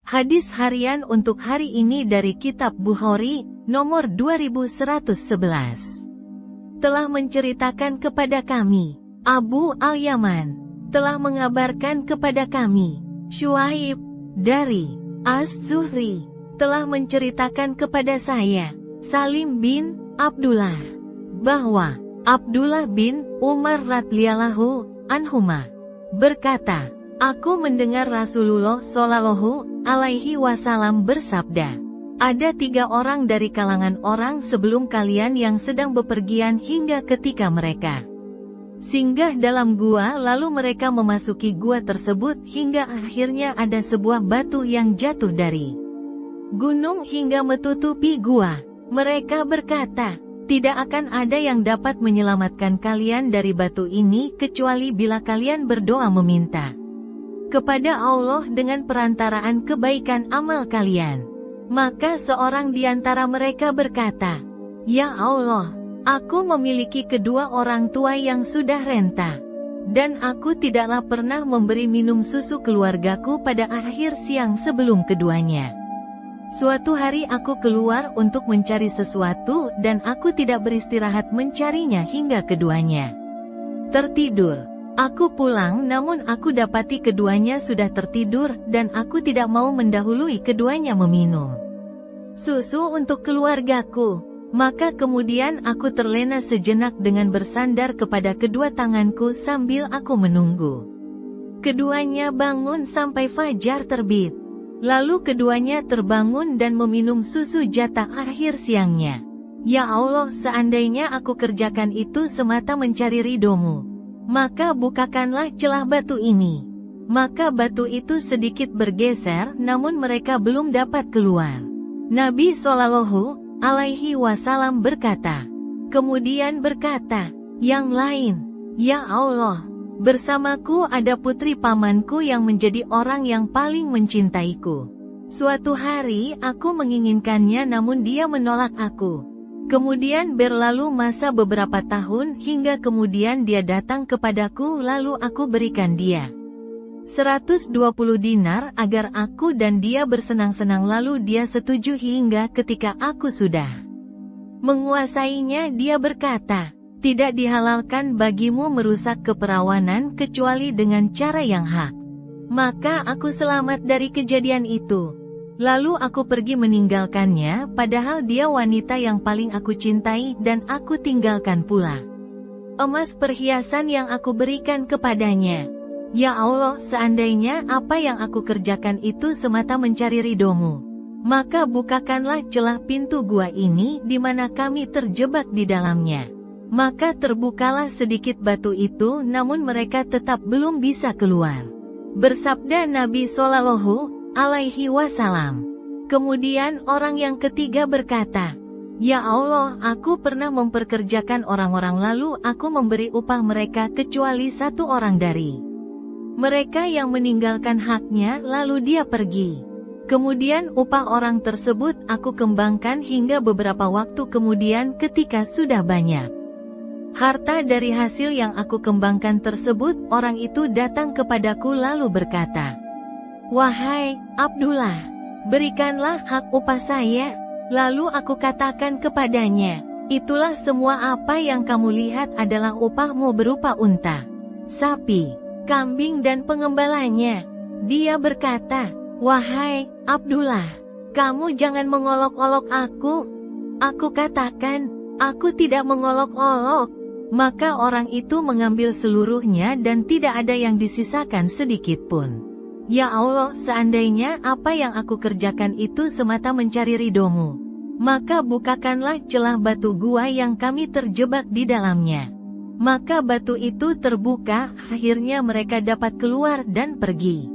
Hadis harian untuk hari ini dari Kitab Bukhari, nomor 2111. Telah menceritakan kepada kami, Abu al-Yaman, telah mengabarkan kepada kami, Syuaib, dari Az-Zuhri, telah menceritakan kepada saya, Salim bin Abdullah, bahwa Abdullah bin Umar radhiyallahu anhuma berkata, aku mendengar Rasulullah Shallallahu alaihi wasallam bersabda, ada 3 orang dari kalangan orang sebelum kalian yang sedang bepergian hingga ketika mereka singgah dalam gua, lalu mereka memasuki gua tersebut hingga akhirnya ada sebuah batu yang jatuh dari gunung hingga menutupi gua. Mereka berkata, tidak akan ada yang dapat menyelamatkan kalian dari batu ini kecuali bila kalian berdoa meminta kepada Allah dengan perantaraan kebaikan amal kalian. Maka seorang di antara mereka berkata, ya Allah, aku memiliki kedua orang tua yang sudah renta, dan aku tidaklah pernah memberi minum susu keluargaku pada akhir siang sebelum keduanya. Suatu hari aku keluar untuk mencari sesuatu dan aku tidak beristirahat mencarinya hingga keduanya tertidur. Aku pulang namun aku dapati keduanya sudah tertidur dan aku tidak mau mendahului keduanya meminum susu untuk keluargaku. Maka kemudian aku terlena sejenak dengan bersandar kepada kedua tanganku sambil aku menunggu keduanya bangun sampai fajar terbit. Lalu keduanya terbangun dan meminum susu jatah akhir siangnya. Ya Allah, seandainya aku kerjakan itu semata mencari ridho-Mu, maka bukakanlah celah batu ini. Maka batu itu sedikit bergeser, namun mereka belum dapat keluar. Nabi Shallallahu alaihi wasallam berkata, kemudian berkata yang lain, ya Allah, bersamaku ada putri pamanku yang menjadi orang yang paling mencintaiku. Suatu hari aku menginginkannya namun dia menolak aku. Kemudian berlalu masa beberapa tahun hingga kemudian dia datang kepadaku lalu aku berikan dia 120 dinar agar aku dan dia bersenang-senang, lalu dia setuju hingga ketika aku sudah menguasainya dia berkata, tidak dihalalkan bagimu merusak keperawanan kecuali dengan cara yang hak. Maka aku selamat dari kejadian itu. Lalu aku pergi meninggalkannya, padahal dia wanita yang paling aku cintai dan aku tinggalkan pula emas perhiasan yang aku berikan kepadanya. Ya Allah, seandainya apa yang aku kerjakan itu semata mencari ridho-Mu, maka bukakanlah celah pintu gua ini di mana kami terjebak di dalamnya. Maka terbukalah sedikit batu itu namun mereka tetap belum bisa keluar. Bersabda Nabi Shallallahu alaihi wasallam. Kemudian orang yang ketiga berkata, ya Allah, aku pernah memperkerjakan orang-orang lalu aku memberi upah mereka kecuali 1 orang dari mereka yang meninggalkan haknya lalu dia pergi. Kemudian upah orang tersebut aku kembangkan hingga beberapa waktu kemudian ketika sudah banyak harta dari hasil yang aku kembangkan tersebut, orang itu datang kepadaku lalu berkata, wahai Abdullah, berikanlah hak upah saya. Lalu aku katakan kepadanya, itulah semua apa yang kamu lihat adalah upahmu berupa unta, sapi, kambing dan pengembalanya. Dia berkata, wahai Abdullah, kamu jangan mengolok-olok aku. Aku katakan, aku tidak mengolok-olok. Maka orang itu mengambil seluruhnya dan tidak ada yang disisakan sedikit pun. Ya Allah, seandainya apa yang aku kerjakan itu semata mencari ridho-Mu, maka bukakanlah celah batu gua yang kami terjebak di dalamnya. Maka batu itu terbuka, akhirnya mereka dapat keluar dan pergi.